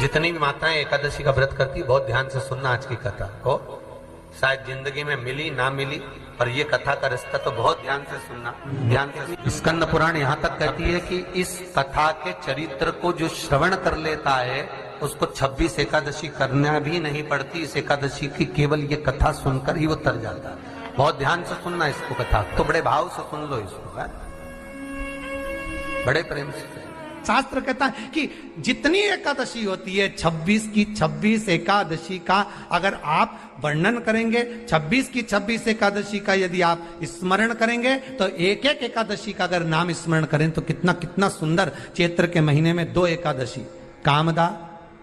जितनी भी माताएं एकादशी का व्रत करती बहुत ध्यान से सुनना आज की कथा को, शायद जिंदगी में मिली ना मिली, पर ये कथा का रिश्ता तो बहुत ध्यान से सुनना, ध्यान से। स्कंद पुराण यहाँ तक कहती है कि इस कथा के चरित्र को जो श्रवण कर लेता है उसको 26 एकादशी करना भी नहीं पड़ती। इस एकादशी की केवल ये कथा सुनकर ही वो तर जाता है। बहुत ध्यान से सुनना इसको, कथा तो बड़े भाव से सुन लो इसको, है? बड़े प्रेम से। शास्त्र कहता है कि जितनी एकादशी होती है 26 की 26 एकादशी का अगर आप वर्णन करेंगे, 26 की 26 एकादशी का यदि आप स्मरण करेंगे, तो एक एक एकादशी का अगर नाम स्मरण करें तो कितना कितना सुंदर। चैत्र के महीने में 2 एकादशी, कामदा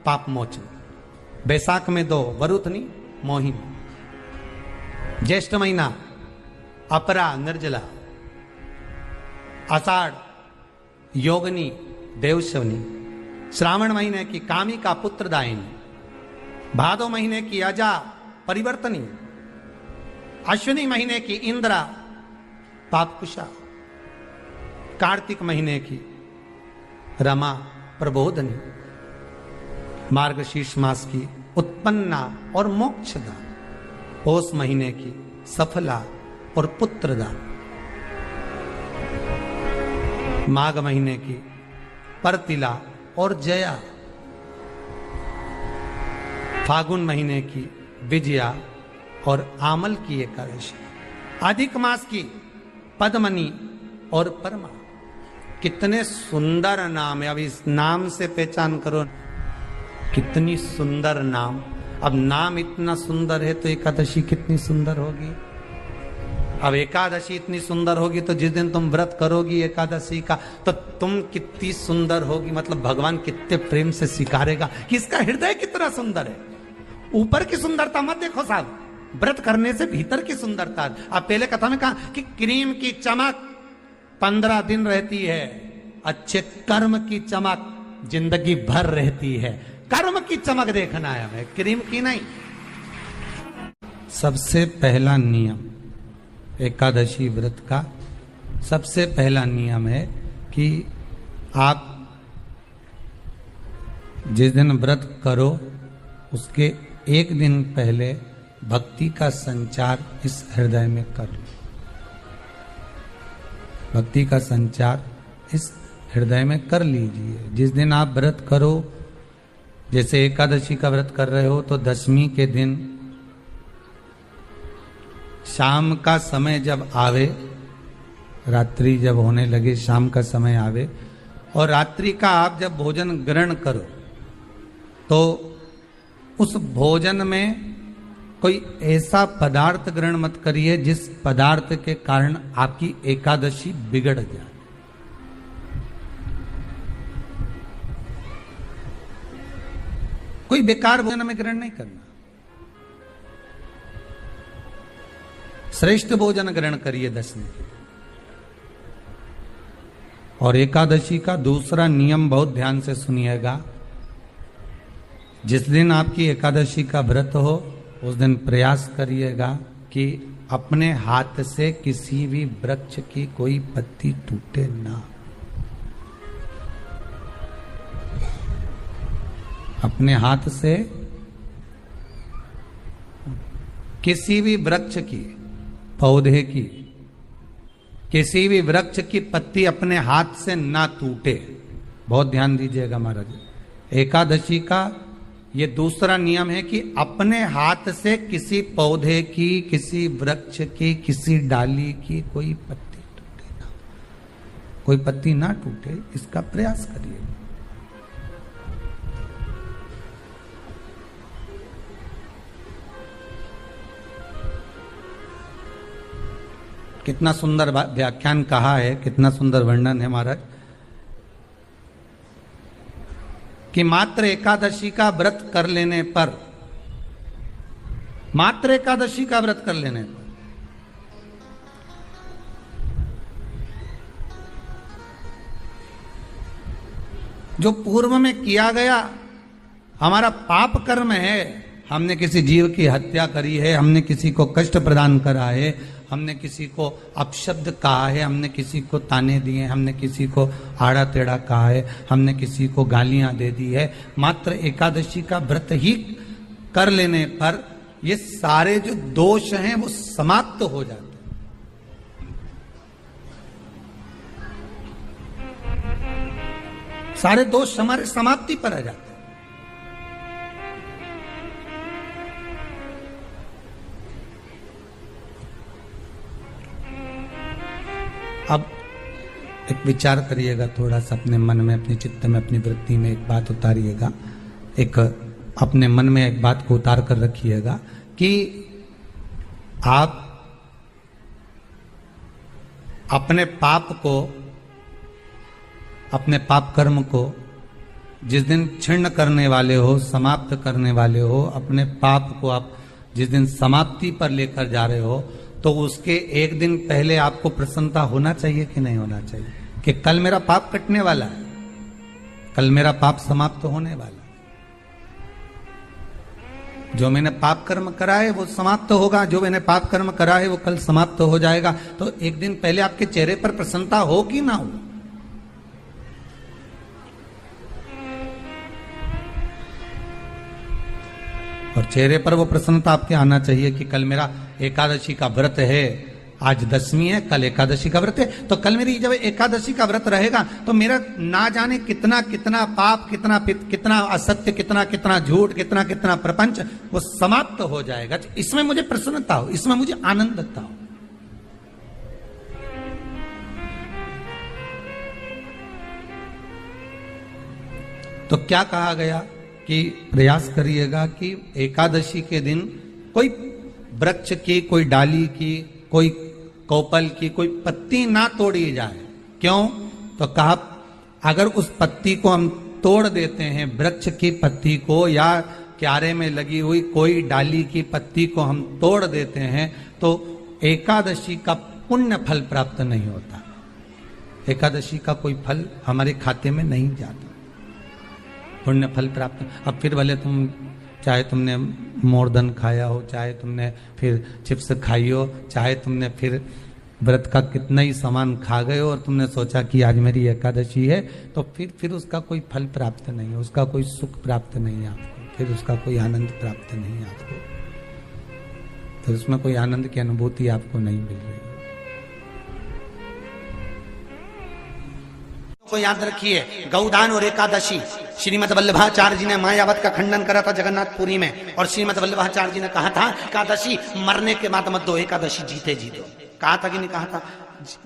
पाप मोचन, बैसाख में 2 वरुथनी मोहिनी, ज्येष्ठ महीना अपरा निर्जला, आषाढ़ योगनी देवशवनी, श्रावण महीने की कामिका पुत्रदायिनी, भादो महीने की अजा परिवर्तनी, अश्विनी महीने की इंद्रा पापकुशा, कार्तिक महीने की रमा प्रबोधनी, मार्गशीर्ष मास की उत्पन्ना और मोक्षदा, पौष महीने की सफला और पुत्रदा, माघ महीने की परतिला और जया, फागुन महीने की विजया और आमल की एकादशी, अधिक मास की पद्मनी और परमा। कितने सुंदर नाम है। अब इस नाम से पहचान करो कितनी सुंदर नाम। अब नाम इतना सुंदर है तो एकादशी कितनी सुंदर होगी। अब एकादशी इतनी सुंदर होगी तो जिस दिन तुम व्रत करोगी एकादशी का तो तुम कितनी सुंदर होगी। मतलब भगवान कितने प्रेम से स्वीकारेगा कि इसका हृदय कितना सुंदर है। ऊपर की सुंदरता मत देखो साहब, व्रत करने से भीतर की सुंदरता। अब पहले कथा में कहा कि क्रीम की चमक 15 दिन रहती है, अच्छे कर्म की चमक जिंदगी भर रहती है। कर्म की चमक देखना है हमें, क्रीम की नहीं। सबसे पहला नियम एकादशी व्रत का, सबसे पहला नियम है कि आप जिस दिन व्रत करो उसके एक दिन पहले भक्ति का संचार इस हृदय में कर लो। भक्ति का संचार इस हृदय में कर लीजिए। जिस दिन आप व्रत करो, जैसे एकादशी का व्रत कर रहे हो तो दशमी के दिन शाम का समय जब आवे, रात्रि जब होने लगे, शाम का समय आवे और रात्रि का आप जब भोजन ग्रहण करो तो उस भोजन में कोई ऐसा पदार्थ ग्रहण मत करिए जिस पदार्थ के कारण आपकी एकादशी बिगड़ जाए। कोई बेकार भोजन में ग्रहण नहीं करना, श्रेष्ठ भोजन ग्रहण करिए दशमी के। और एकादशी का दूसरा नियम बहुत ध्यान से सुनिएगा। जिस दिन आपकी एकादशी का व्रत हो उस दिन प्रयास करिएगा कि अपने हाथ से किसी भी वृक्ष की कोई पत्ती टूटे ना। अपने हाथ से किसी भी वृक्ष की, पौधे की, किसी भी वृक्ष की पत्ती अपने हाथ से ना टूटे। बहुत ध्यान दीजिएगा महाराज। एकादशी का ये दूसरा नियम है कि अपने हाथ से किसी पौधे की, किसी वृक्ष की, किसी डाली की कोई पत्ती टूटे ना, कोई पत्ती ना टूटे, इसका प्रयास करिए। कितना सुंदर व्याख्यान कहा है, कितना सुंदर वर्णन है महाराज कि मात्र एकादशी का व्रत कर लेने पर, मात्र एकादशी का व्रत कर लेने पर जो पूर्व में किया गया हमारा पाप कर्म है, हमने किसी जीव की हत्या करी है, हमने किसी को कष्ट प्रदान करा है, हमने किसी को अपशब्द कहा है, हमने किसी को ताने दिए, हमने किसी को आड़ा टेढ़ा कहा है, हमने किसी को गालियां दे दी है, मात्र एकादशी का व्रत ही कर लेने पर ये सारे जो दोष हैं वो समाप्त हो जाते हैं। सारे दोष हमारे समाप्ति पर आ जाते हैं। अब एक विचार करिएगा थोड़ा सा अपने मन में, अपने चित्त में, अपनी वृत्ति में एक बात उतारिएगा, एक अपने मन में एक बात को उतार कर रखिएगा कि आप अपने पाप को, अपने पाप कर्म को जिस दिन छिन्न करने वाले हो, समाप्त करने वाले हो, अपने पाप को आप जिस दिन समाप्ति पर लेकर जा रहे हो, तो उसके एक दिन पहले आपको प्रसन्नता होना चाहिए कि नहीं होना चाहिए कि कल मेरा पाप कटने वाला है, कल मेरा पाप समाप्त होने वाला है, जो मैंने पाप कर्म करा है वो समाप्त होगा, जो मैंने पाप कर्म करा है वो कल समाप्त हो जाएगा। तो एक दिन पहले आपके चेहरे पर प्रसन्नता हो कि ना हो? और चेहरे पर वो प्रसन्नता आपके आना चाहिए कि कल मेरा एकादशी का व्रत है, आज दशमी है, कल एकादशी का व्रत है, तो कल मेरी जब एकादशी का व्रत रहेगा तो मेरा ना जाने कितना कितना पाप, कितना असत्य, कितना झूठ, कितना प्रपंच वो समाप्त हो जाएगा। इसमें मुझे प्रसन्नता हो, इसमें मुझे आनंदता हो। तो क्या कहा गया कि प्रयास करिएगा कि एकादशी के दिन कोई वृक्ष की, कोई डाली की, कोई कोपल की कोई पत्ती ना तोड़ी जाए। क्यों? तो कहा अगर उस पत्ती को हम तोड़ देते हैं, वृक्ष की पत्ती को या क्यारे में लगी हुई कोई डाली की पत्ती को हम तोड़ देते हैं, तो एकादशी का पुण्य फल प्राप्त नहीं होता, एकादशी का कोई फल हमारे खाते में नहीं जाता, पुण्य फल प्राप्त। अब फिर भले तुम चाहे तुमने मोरधन खाया हो, चाहे तुमने फिर चिप्स खाई हो, चाहे तुमने फिर व्रत का कितना ही सामान खा गए हो और तुमने सोचा कि आज मेरी एकादशी है, तो फिर उसका कोई फल प्राप्त नहीं है, उसका कोई सुख प्राप्त नहीं है आपको, फिर उसका कोई आनंद प्राप्त नहीं है आपको, फिर उसमें कोई आनंद की अनुभूति आपको नहीं मिल रही। को याद रखिए, गौदान और एकादशी, श्रीमद वल्लभाचार्य जी ने मायावत का खंडन करा था जगन्नाथपुरी में, और श्रीमद वल्लभाचार्य जी ने कहा था एकादशी मरने के बाद मत दो, एकादशी जीते जी दो। कहा था कि नहीं कहा था?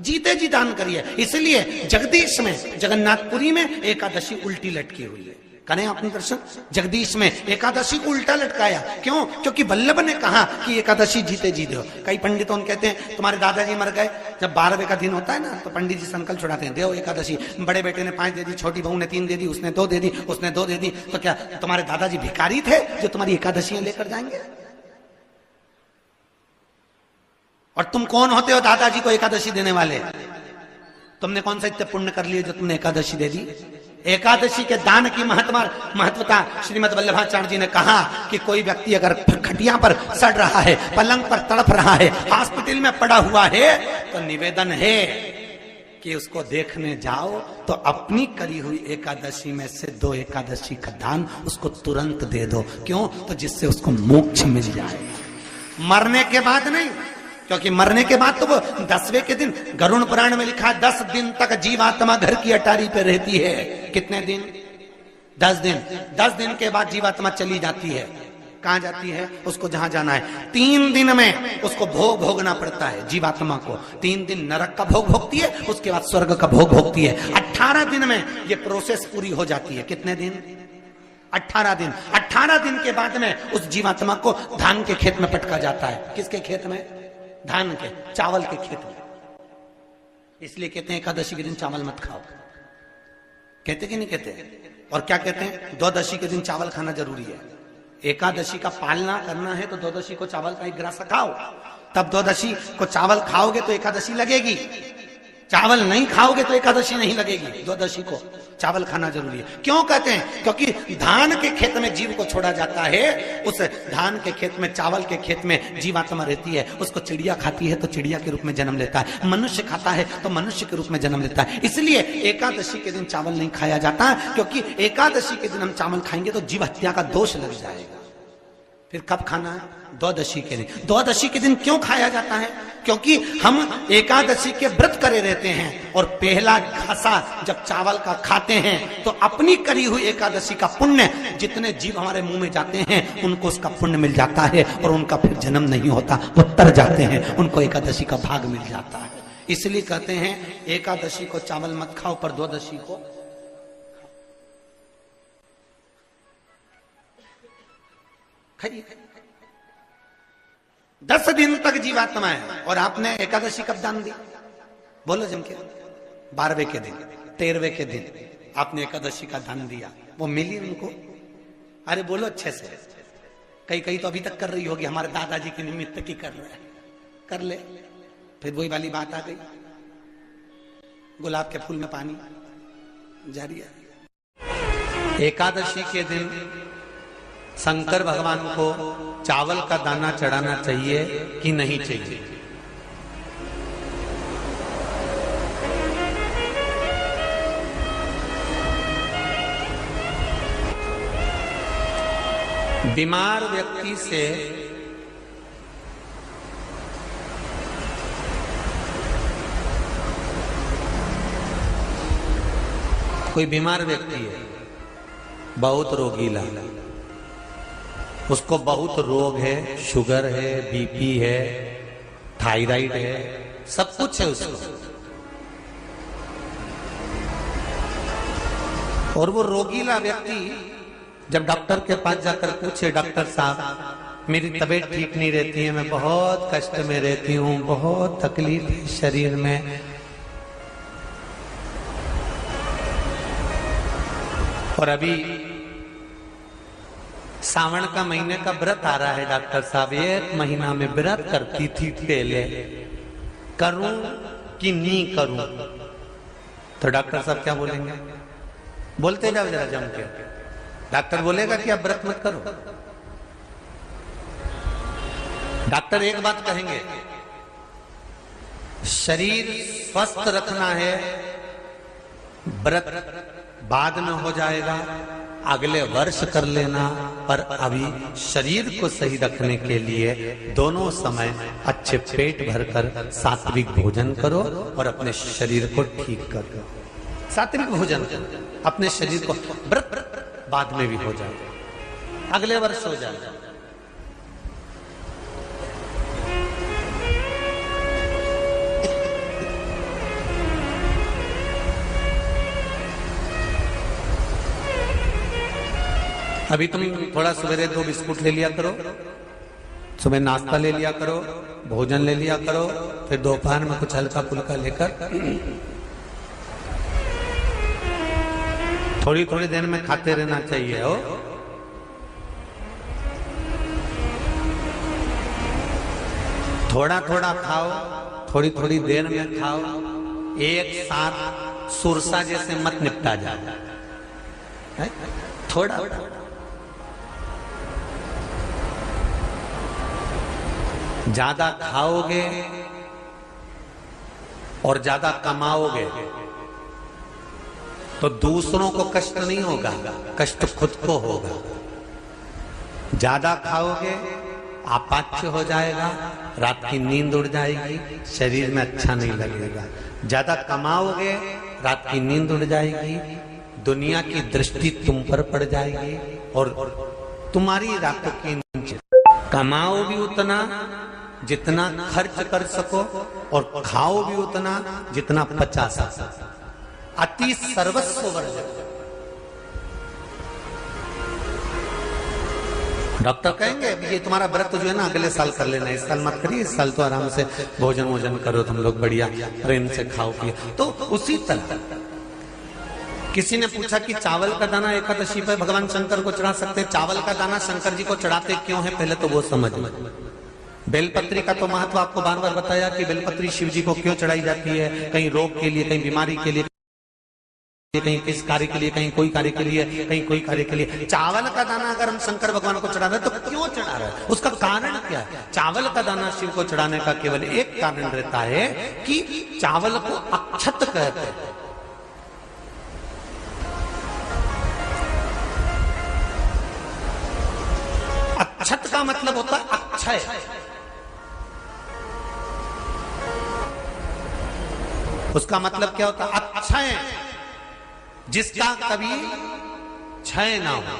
जीते जी दान करिए। इसलिए जगदीश में, जगन्नाथपुरी में एकादशी उल्टी लटकी हुई है। करें आपने दर्शन? जगदीश में एकादशी को उल्टा लटकाया। क्यों? क्योंकि वल्लभ ने कहा कि एकादशी जीते जी दो। कई पंडितों कहते हैं तुम्हारे दादाजी मर गए, जब 12वें का दिन होता है ना तो पंडित जी संकल्प छुड़ाते हैं, दो एकादशी। बड़े बेटे ने 5 दे दी, छोटी बहू ने 3 दे दी, उसने 2 दे दी, उसने 2 दे दी, तो क्या तुम्हारे दादाजी भिखारी थे जो तुम्हारी एकादशियां लेकर जाएंगे? और तुम कौन होते हो दादाजी को एकादशी देने वाले? तुमने कौन सा इतने पुण्य कर लिए जो तुमने एकादशी दे दी? एकादशी के दान की महत्वता श्रीमद वल्लभाचार्य जी ने कहा कि कोई व्यक्ति अगर खटिया पर सड़ रहा है, पलंग पर तड़प रहा है, हॉस्पिटल में पड़ा हुआ है, तो निवेदन है कि उसको देखने जाओ तो अपनी करी हुई एकादशी में से 2 एकादशी का दान उसको तुरंत दे दो। क्यों? तो जिससे उसको मोक्ष मिल जाए, मरने के बाद नहीं। क्योंकि मरने के बाद तो वो 10वें के दिन, गरुड़ पुराण में लिखा है 10 दिन तक जीवात्मा घर की अटारी पे रहती है। कितने दिन? 10 दिन। 10 दिन के बाद जीवात्मा चली जाती है। कहां जाती है? उसको जहां जाना है। 3 दिन में उसको भोग भोगना पड़ता है जीवात्मा को। 3 दिन नरक का भोग भोगती है, उसके बाद स्वर्ग का भोग भोगती है। 18 दिन में ये प्रोसेस पूरी हो जाती है। कितने दिन? 18 दिन। 18 दिन के बाद में उस जीवात्मा को धान के खेत में पटका जाता है। किसके खेत में? धान के, चावल के खेत में। इसलिए कहते हैं एकादशी के दिन चावल मत खाओ। कहते कि नहीं कहते? और क्या कहते हैं? द्वादशी के दिन चावल खाना जरूरी है। एकादशी का पालना करना है तो द्वादशी को चावल का 1 ग्रास खाओ, तब द्वादशी को चावल खाओगे तो एकादशी लगेगी। चावल नहीं खाओगे तो एकादशी नहीं लगेगी। द्वादशी को चावल खाना जरूरी है। क्यों कहते हैं? क्योंकि धान के खेत में जीव को छोड़ा जाता है, उस धान के खेत में, चावल के खेत में जीवात्मा रहती है, उसको चिड़िया खाती है तो चिड़िया के रूप में जन्म लेता है, मनुष्य खाता है तो मनुष्य के रूप में जन्म लेता है। इसलिए एकादशी के दिन चावल नहीं खाया जाता, क्योंकि एकादशी के दिन हम चावल खाएंगे तो जीव हत्या का दोष लग जाएगा। फिर कब खाना है? द्वादशी के दिन। द्वादशी के दिन क्यों खाया जाता है? क्योंकि हम एकादशी के व्रत करे रहते हैं और पहला घासा जब चावल का खाते हैं तो अपनी करी हुई एकादशी का पुण्य जितने जीव हमारे मुंह में जाते हैं उनको उसका पुण्य मिल जाता है और उनका फिर जन्म नहीं होता, वो तर जाते हैं, उनको एकादशी का भाग मिल जाता है। इसलिए कहते हैं एकादशी को चावल मत खाओ, पर द्वादशी को खाइए। 10 दिन तक जीवात्मा है और आपने एकादशी कब दान दी? बोलो जम के। 12वें के दिन, 13वें के दिन आपने एकादशी का दान दिया, वो मिली उनको? अरे बोलो अच्छे से। कई तो अभी तक कर रही होगी, हमारे दादाजी के निमित्त की कर रहे हैं, कर ले। फिर वही वाली बात आ गई, गुलाब के फूल में पानी जारी है। एकादशी के दिन शंकर भगवान को चावल का दाना चढ़ाना चाहिए कि नहीं चाहिए? बीमार व्यक्ति से कोई बीमार व्यक्ति है, बहुत रोगीला, उसको बहुत रोग है, शुगर है, बीपी है, थायराइड है, सब कुछ है उसको, और वो रोगीला व्यक्ति जब डॉक्टर के पास जाकर पूछे, डॉक्टर साहब मेरी तबीयत ठीक नहीं रहती है, मैं बहुत कष्ट में रहती हूँ, बहुत तकलीफ है शरीर में, और अभी सावन का महीने का व्रत आ रहा है डॉक्टर साहब, 1 महीना में व्रत करती थी पहले, करूं कि नहीं करूं? तो डॉक्टर साहब क्या बोलेंगे? बोलते जाओ जरा जम के। डॉक्टर बोलेगा कि आप व्रत मत करो। डॉक्टर एक बात कहेंगे, शरीर स्वस्थ रखना है, व्रत बाद में हो जाएगा, अगले वर्ष कर लेना, पर अभी शरीर को सही रखने के लिए दोनों समय अच्छे पेट भरकर सात्विक भोजन करो और अपने शरीर को ठीक करो। सात्विक भोजन करो, अपने शरीर को, व्रत बाद में भी हो जाएगा, अगले वर्ष हो जाएगा। अभी तुम थोड़ा सवेरे 2 बिस्कुट ले लिया करो, सुबह नाश्ता ले लिया करो, भोजन ले लिया करो, फिर दोपहर में कुछ हल्का फुल्का लेकर थोड़ी थोड़ी देर में खाते रहना चाहिए। हो थोड़ा थोड़ा खाओ, थोड़ी थोड़ी देर में खाओ, एक साथ सुरसा जैसे मत निपटा जाए, थोड़ा ज्यादा खाओगे और ज्यादा कमाओगे तो दूसरों को कष्ट नहीं होगा, कष्ट खुद को होगा। ज्यादा खाओगे आपाच्य हो जाएगा, रात की नींद उड़ जाएगी, शरीर में अच्छा नहीं लगेगा। ज्यादा कमाओगे, रात की नींद उड़ जाएगी, दुनिया की दृष्टि तुम पर पड़ जाएगी और तुम्हारी रातों की नींद। कमाओ भी उतना जितना खर्च कर सको और खाओ भी उतना जितना पचा सको। अति सर्वस्व वर्जक। डॉक्टर कहेंगे ये तुम्हारा व्रत जो है ना अगले साल कर लेना, इस साल मत करिए, इस साल तो आराम से भोजन वोजन करो तुम लोग, बढ़िया प्रेम से खाओ पिए। तो उसी तरह किसी ने पूछा कि चावल का दाना एकादशी पे भगवान शंकर को चढ़ा सकते हैं? चावल का दाना शंकर जी को चढ़ाते क्यों है, पहले तो वो समझ में। बेलपत्री का तो महत्व आपको बार बार बताया कि बेलपत्री शिव जी को क्यों चढ़ाई जाती है, कहीं रोग के लिए, कहीं बीमारी के लिए, कहीं किस कार्य के लिए, कहीं कोई कार्य के लिए, कहीं कोई कार्य के लिए। चावल का दाना अगर हम शंकर भगवान को चढ़ा रहे हैं तो क्यों चढ़ा रहे हैं, उसका कारण क्या है? चावल का दाना शिव को चढ़ाने का केवल एक कारण रहता है कि चावल को अक्षत कहते हैं। अक्षत का मतलब होता है अक्षय। उसका मतलब क्या होता है? अक्षय, जिसका कभी क्षय ना हो।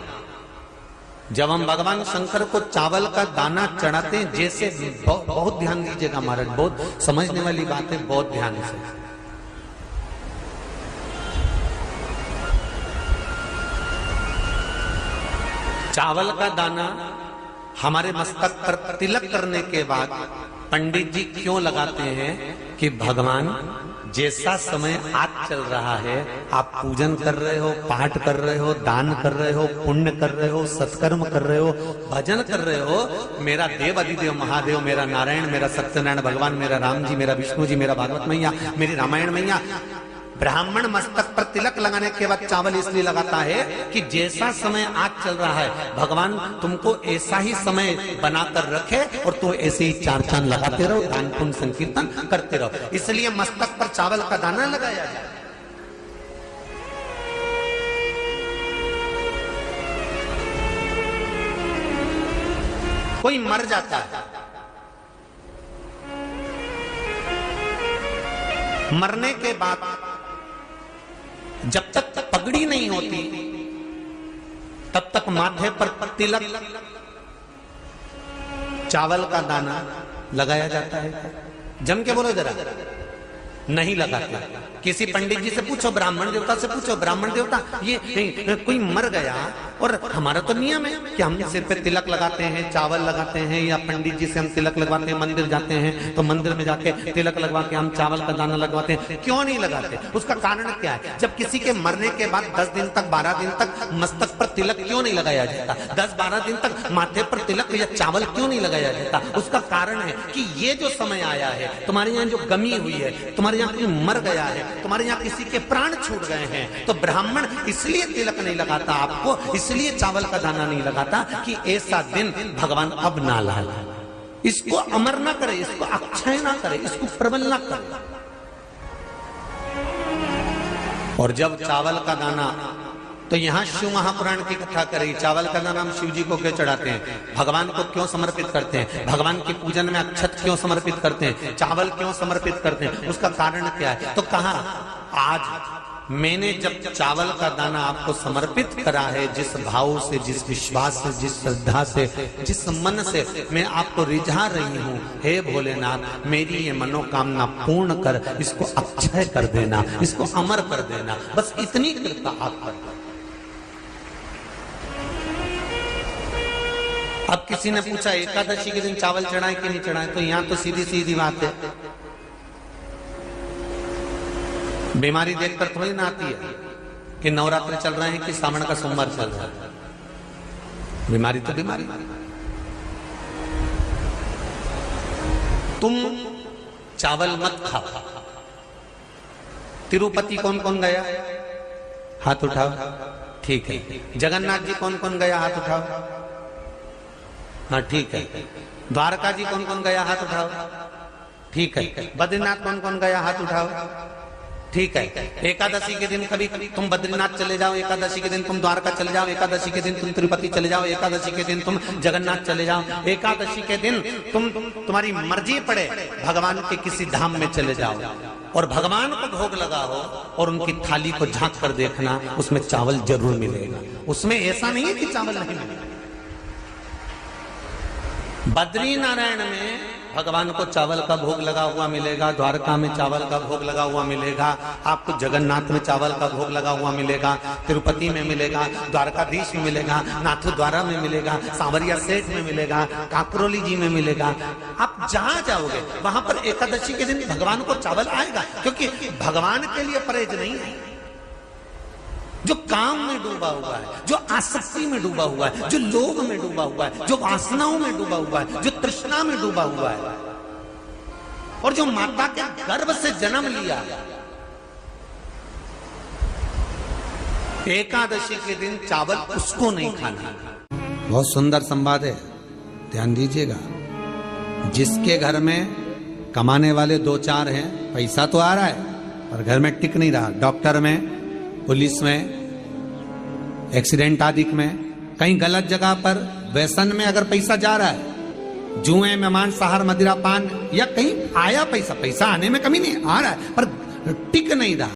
जब हम भगवान शंकर को चावल का दाना चढ़ाते हैं, जैसे बहुत ध्यान दीजिएगा महाराज, बहुत समझने वाली बात है, बहुत ध्यान से। चावल का दाना हमारे मस्तक पर तिलक करने के बाद पंडित जी क्यों लगाते हैं कि भगवान जैसा समय आज चल रहा है, आप पूजन कर रहे हो, पाठ कर रहे हो, दान कर रहे हो, पुण्य कर रहे हो, सत्कर्म कर रहे हो, भजन कर रहे हो, मेरा देव अधिदेव महादेव, मेरा नारायण, मेरा सत्यनारायण भगवान, मेरा राम जी, मेरा विष्णु जी, मेरा भागवत मैया, मेरी रामायण मैया, ब्राह्मण मस्तक पर तिलक लगाने के बाद चावल इसलिए लगाता है कि जैसा समय आज चल रहा है, भगवान तुमको ऐसा ही समय बनाकर रखे और तो ऐसे ही चार चांद लगाते रहो, दान पुण्य संकीर्तन करते रहो। इसलिए मस्तक पर चावल का दाना लगाया जाए। कोई मर जाता है, मरने के बाद जब तक पगड़ी नहीं होती तब तक माथे पर तिलक, चावल का दाना लगाया जाता है। जम के बोलो जरा, नहीं लगाते। किसी पंडित जी से पूछो, ब्राह्मण देवता से पूछो, ब्राह्मण देवता ये कोई मर गया, और हमारा तो नियम है कि हम सिर पे तिलक लगाते हैं, चावल लगाते हैं, या पंडित जी से हम तिलक लगवाते हैं, मंदिर जाते हैं तो मंदिर में जाके तिलक लगवा के हम चावल का दाना लगवाते हैं। क्यों नहीं लगाते? उसका कारण क्या है? जब किसी के मरने के बाद 10 दिन तक, 12 दिन तक मस्तक पर तिलक क्यों नहीं लगाया जाता? 10-12 दिन तक माथे पर तिलक या चावल क्यों नहीं लगाया जाता? उसका कारण है कि ये जो समय आया है, तुम्हारे यहाँ जो गमी हुई है, तुम्हारे यहाँ कोई मर गया है, तुम्हारे यहाँ किसी के प्राण छूट गए हैं, तो ब्राह्मण इसलिए तिलक नहीं लगाता आपको, इसलिए चावल का दाना नहीं लगाता कि ऐसा दिन भगवान अब ना लाए, इसको अमर ना करे, इसको अक्षय ना करे, इसको प्रबल ना करे। और जब चावल का दाना, तो यहां शिव महापुराण की कथा करी, चावल का दाना हम शिव जी को क्यों चढ़ाते हैं, भगवान को क्यों समर्पित करते हैं, भगवान के पूजन में अक्षत क्यों समर्पित करते हैं, चावल क्यों समर्पित करते हैं, उसका कारण क्या है? तो कहा आज मैंने जब चावल का दाना आपको समर्पित करा है, जिस भाव से, जिस विश्वास से, जिस श्रद्धा से, जिस मन से मैं आपको रिझा रही हूँ, हे भोलेनाथ मेरी ये मनोकामना पूर्ण कर, इसको अक्षय कर देना, इसको अमर कर देना, बस इतनी कृपा आप कर। अब किसी ने पूछा एकादशी के दिन चावल चढ़ाए कि नहीं चढ़ाए, तो यहां तो सीधी सीधी बात है, बीमारी देखकर थोड़ी ना आती है कि नवरात्र चल रहे हैं कि सावन का सोमवार चल रहा है। बीमारी तो बीमारी। तुम चावल मत खाओ। तिरुपति कौन कौन गया? हाथ उठाओ। ठीक है। जगन्नाथ जी कौन कौन गया? हाथ उठाओ। हाँ ठीक है। द्वारका जी कौन कौन गया? हाथ उठाओ। ठीक है। बद्रीनाथ कौन कौन गया? हाथ उठाओ। ठीक है। एकादशी के दिन कभी तुम बद्रीनाथ चले जाओ, एकादशी के दिन तुम द्वारका चले जाओ, एकादशी के दिन तुम तिरुपति चले जाओ, एकादशी के दिन तुम जगन्नाथ चले जाओ, एकादशी के दिन तुम्हारी मर्जी पड़े भगवान के किसी धाम में चले जाओ और भगवान को भोग लगाओ और उनकी थाली को झांक कर देखना, उसमें चावल जरूर मिलेगा। उसमें ऐसा नहीं है कि चावल नहीं मिलेगा। बद्री नारायण में भगवान को चावल का भोग लगा हुआ मिलेगा, द्वारका में चावल का भोग लगा हुआ मिलेगा, आपको जगन्नाथ में चावल का भोग लगा हुआ मिलेगा, तिरुपति में मिलेगा, द्वारकाधीश में मिलेगा, नाथद्वारा में मिलेगा, सांवरिया सेठ में मिलेगा, काकरोली जी में मिलेगा। आप जहां जाओगे वहां पर एकादशी के दिन भगवान को चावल आएगा, क्योंकि भगवान के लिए परहेज नहीं है। जो काम में डूबा हुआ है, जो आसक्ति में डूबा हुआ है, जो लोभ में डूबा हुआ है, जो वासनाओं में डूबा हुआ है, जो तृष्णा में डूबा हुआ है, और जो माता के गर्भ से जन्म लिया, एकादशी के दिन चावल उसको नहीं खाना। बहुत सुंदर संवाद है, ध्यान दीजिएगा। जिसके घर में कमाने वाले 2-4 हैं, पैसा तो आ रहा है पर घर में टिक नहीं रहा, डॉक्टर में, पुलिस में, एक्सीडेंट आदि में, कहीं गलत जगह पर व्यसन में अगर पैसा जा रहा है, जुए में, मांसाहार, मदिरा पान, या कहीं आया पैसा आने में कमी नहीं, आ रहा है पर टिक नहीं रहा।